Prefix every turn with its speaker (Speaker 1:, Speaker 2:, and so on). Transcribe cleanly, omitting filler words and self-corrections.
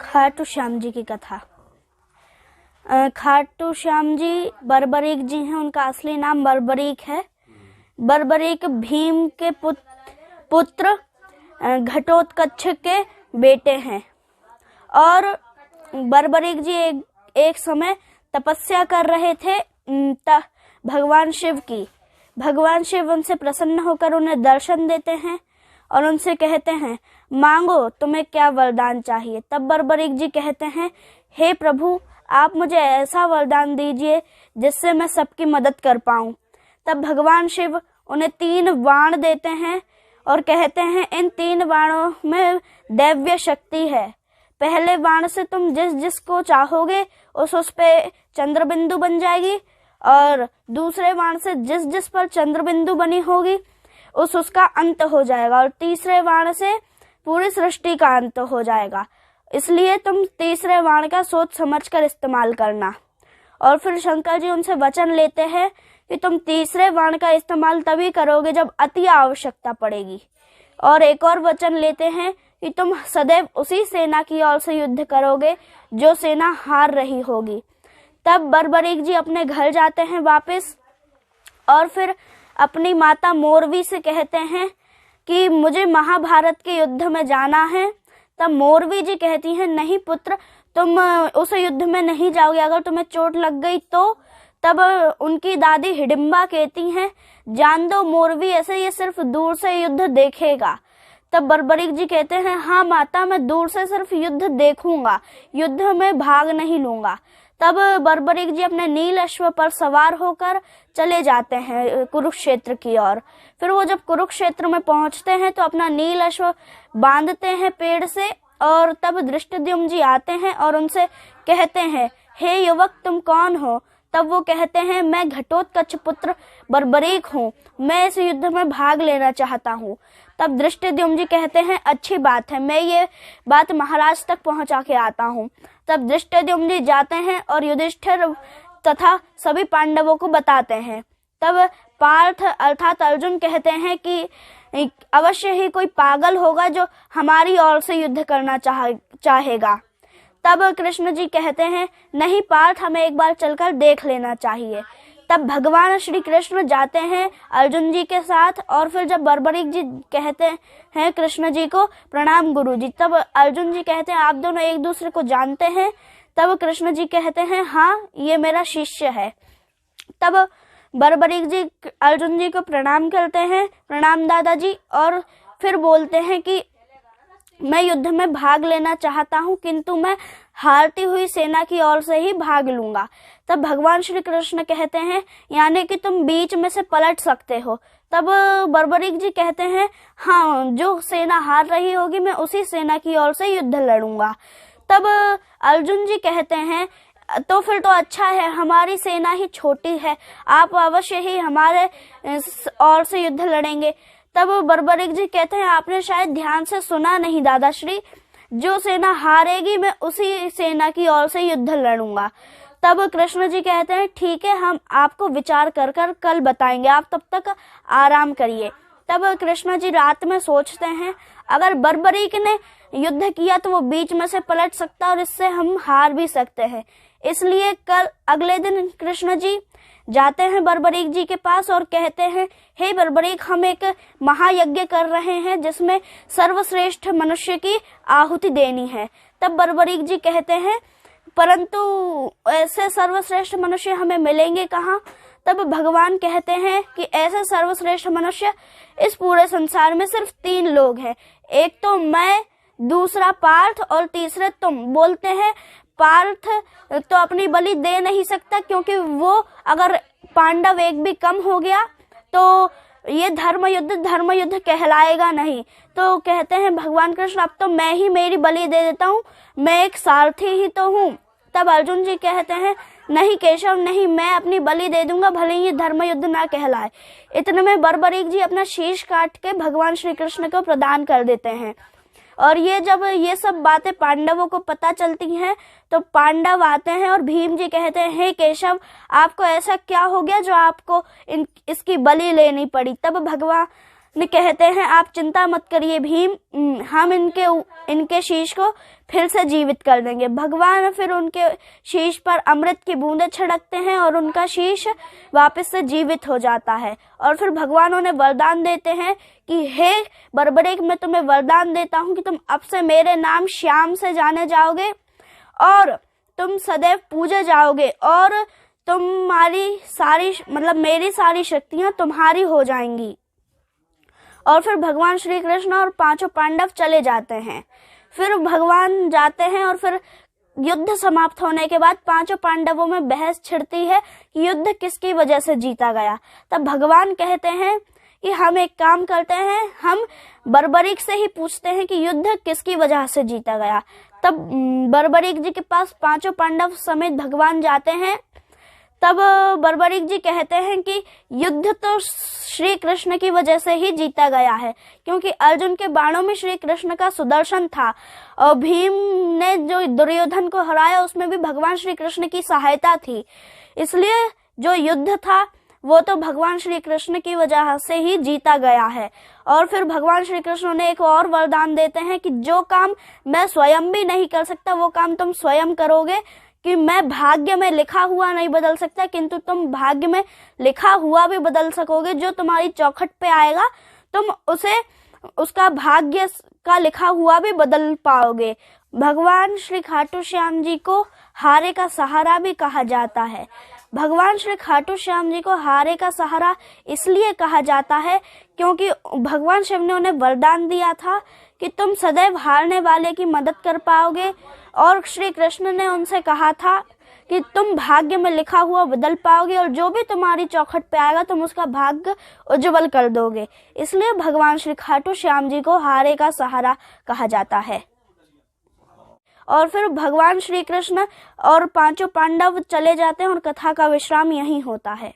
Speaker 1: खाटू श्याम जी की कथा। खाटू श्याम जी बर्बरीक जी हैं, उनका असली नाम बर्बरीक है। बर्बरीक भीम के पुत्र घटोत्कच के बेटे हैं और बर्बरीक जी एक समय तपस्या कर रहे थे भगवान शिव की। भगवान शिव उनसे प्रसन्न होकर उन्हें दर्शन देते हैं और उनसे कहते हैं, मांगो तुम्हें क्या वरदान चाहिए। तब बर्बरीक जी कहते हैं, हे प्रभु, आप मुझे ऐसा वरदान दीजिए जिससे मैं सबकी मदद कर पाऊं। तब भगवान शिव उन्हें 3 बाण देते हैं और कहते हैं, इन 3 बाणों में दैव्य शक्ति है। पहले बाण से तुम जिसको चाहोगे उस पे चंद्रबिंदु बन जाएगी और दूसरे बाण से जिस पर चंद्रबिंदु बनी होगी उसका अंत हो जाएगा और तीसरे बाण से पूरी सृष्टि का अंत हो जाएगा। इसलिए तुम तीसरे बाण का सोच समझकर इस्तेमाल करना। और फिर शंकर जी उनसे वचन लेते हैं कि तुम तीसरे बाण का इस्तेमाल तभी करोगे जब अति आवश्यकता पड़ेगी। और एक और वचन लेते हैं कि तुम सदैव उसी सेना की ओर से युद्ध करोगे जो सेना हार रही होगी। तब बर्बरीक जी अपने घर जाते हैं वापस और फिर अपनी माता मोरवी से कहते हैं कि मुझे महाभारत के युद्ध में जाना है। तब मोरवी जी कहती हैं, नहीं पुत्र, तुम उस युद्ध में नहीं जाओगे, अगर तुम्हें चोट लग गई तो। तब उनकी दादी हिडिंबा कहती हैं, जान दो मोरवी, ऐसे ये सिर्फ दूर से युद्ध देखेगा। तब बर्बरीक जी कहते हैं, हाँ माता, मैं दूर से सिर्फ युद्ध देखूंगा, युद्ध में भाग नहीं लूंगा। तब बर्बरीक जी अपने नील अश्व पर सवार होकर चले जाते हैं कुरुक्षेत्र की ओर। फिर वो जब कुरुक्षेत्र में पहुंचते हैं तो अपना नील अश्व बांधते हैं पेड़ से और तब धृष्टद्युम्न जी आते हैं और उनसे कहते हैं, हे युवक, तुम कौन हो। तब वो कहते हैं, मैं घटोत्कच पुत्र बर्बरीक हूँ, मैं इस युद्ध में भाग लेना चाहता हूँ। तब धृष्टद्युम्न जी कहते हैं, अच्छी बात है, मैं ये बात महाराज तक पहुंचा के आता हूँ। तब धृष्टद्युम्न जी जाते हैं और युधिष्ठिर तथा सभी पांडवों को बताते हैं। तब पार्थ अर्थात अर्जुन कहते हैं कि अवश्य ही कोई पागल होगा जो हमारी ओर से युद्ध करना चाहेगा। तब कृष्ण जी कहते हैं, नहीं पार्थ, हमें एक बार चलकर देख लेना चाहिए। तब भगवान श्री कृष्ण जाते हैं अर्जुन जी के साथ और फिर जब बर्बरीक जी कहते हैं कृष्ण जी को, प्रणाम गुरु जी। तब अर्जुन जी कहते हैं, आप दोनों एक दूसरे को जानते हैं। तब कृष्ण जी कहते हैं, हाँ, ये मेरा शिष्य है। तब बर्बरीक जी अर्जुन जी को प्रणाम करते हैं, प्रणाम दादा जी, और फिर बोलते हैं कि मैं युद्ध में भाग लेना चाहता हूँ, किंतु मैं हारती हुई सेना की ओर से ही भाग लूंगा। तब भगवान श्री कृष्ण कहते हैं, यानी कि तुम बीच में से पलट सकते हो। तब बर्बरीक जी कहते हैं, हाँ, जो सेना हार रही होगी मैं उसी सेना की ओर से युद्ध लड़ूंगा। तब अर्जुन जी कहते हैं, तो फिर तो अच्छा है, हमारी सेना ही छोटी है, आप अवश्य ही हमारे ओर से युद्ध लड़ेंगे। तब बर्बरीक जी कहते हैं, आपने शायद ध्यान से सुना नहीं दादाश्री, जो सेना हारेगी मैं उसी सेना की ओर से युद्ध लड़ूंगा। तब कृष्ण जी कहते हैं, ठीक है, हम आपको विचार कर कल बताएंगे, आप तब तक आराम करिए। तब कृष्ण जी रात में सोचते हैं, अगर बर्बरीक ने युद्ध किया तो वो बीच में से पलट सकता और इससे हम हार भी सकते हैं। इसलिए कल अगले दिन कृष्ण जी जाते हैं बर्बरीक जी के पास और कहते हैं, हे बर्बरीक, हम एक महायज्ञ कर रहे हैं जिसमें सर्वश्रेष्ठ मनुष्य की आहुति देनी है। तब बर्बरीक जी कहते हैं, परंतु ऐसे सर्वश्रेष्ठ मनुष्य हमें मिलेंगे कहाँ। तब भगवान कहते हैं कि ऐसे सर्वश्रेष्ठ मनुष्य इस पूरे संसार में सिर्फ 3 लोग हैं, एक तो मैं, दूसरा पार्थ और तीसरे तुम। बोलते हैं पार्थ तो अपनी बलि दे नहीं सकता क्योंकि वो अगर पांडव एक भी कम हो गया तो ये धर्म युद्ध कहलाएगा नहीं। तो कहते हैं भगवान कृष्ण, अब तो मैं ही मेरी बलि दे देता हूँ, मैं एक सारथी ही तो हूँ। तब अर्जुन जी कहते हैं, नहीं केशव नहीं, मैं अपनी बलि दे दूंगा, भले ही धर्म युद्ध ना कहलाए। इतने में बर्बरीक जी अपना शीश काट के भगवान श्री कृष्ण को प्रदान कर देते हैं। और जब ये सब बातें पांडवों को पता चलती हैं तो पांडव आते हैं और भीम जी कहते हैं, हे केशव, आपको ऐसा क्या हो गया जो आपको इसकी बलि लेनी पड़ी। तब ने कहते हैं आप चिंता मत करिए भीम, हम इनके शीश को फिर से जीवित कर देंगे। भगवान फिर उनके शीश पर अमृत की बूंदें छिड़कते हैं और उनका शीश वापस से जीवित हो जाता है। और फिर भगवान उन्हें वरदान देते हैं कि हे बर्बरीक, मैं तुम्हें वरदान देता हूं कि तुम अब से मेरे नाम श्याम से जाने जाओगे और तुम सदैव पूजे जाओगे और तुम्हारी सारी मेरी सारी शक्तियां तुम्हारी हो जाएंगी। और फिर भगवान श्री कृष्ण और पांचों पांडव चले जाते हैं। फिर भगवान जाते हैं और फिर युद्ध समाप्त होने के बाद पांचों पांडवों में बहस छिड़ती है कि युद्ध किसकी वजह से जीता गया। तब भगवान कहते हैं कि हम एक काम करते हैं, हम बर्बरीक से ही पूछते हैं कि युद्ध किसकी वजह से जीता गया। तब बर्बरीक जी के पास पांचों पांडव समेत भगवान जाते हैं। तब बर्बरीक जी कहते हैं कि युद्ध तो श्री कृष्ण की वजह से ही जीता गया है, क्योंकि अर्जुन के बाणों में श्री कृष्ण का सुदर्शन था और भीम ने जो दुर्योधन को हराया उसमें भी भगवान श्री कृष्ण की सहायता थी। इसलिए जो युद्ध था वो तो भगवान श्री कृष्ण की वजह से ही जीता गया है। और फिर भगवान श्री कृष्ण ने एक और वरदान देते हैं कि जो काम मैं स्वयं भी नहीं कर सकता वो काम तुम स्वयं करोगे, कि मैं भाग्य में लिखा हुआ नहीं बदल सकता किंतु तुम भाग्य में लिखा हुआ भी बदल सकोगे। जो तुम्हारी चौखट पे आएगा तुम उसका भाग्य का लिखा हुआ भी बदल पाओगे। भगवान श्री खाटू श्याम जी को हारे का सहारा भी कहा जाता है। भगवान श्री खाटू श्याम जी को हारे का सहारा इसलिए कहा जाता है क्योंकि भगवान शिव ने उन्हें वरदान दिया था कि तुम सदैव हारने वाले की मदद कर पाओगे। और श्री कृष्ण ने उनसे कहा था कि तुम भाग्य में लिखा हुआ बदल पाओगे और जो भी तुम्हारी चौखट पे आएगा तुम उसका भाग्य उज्जवल कर दोगे। इसलिए भगवान श्री खाटू श्याम जी को हारे का सहारा कहा जाता है। और फिर भगवान श्री कृष्ण और पांचों पांडव चले जाते हैं और कथा का विश्राम यहीं होता है।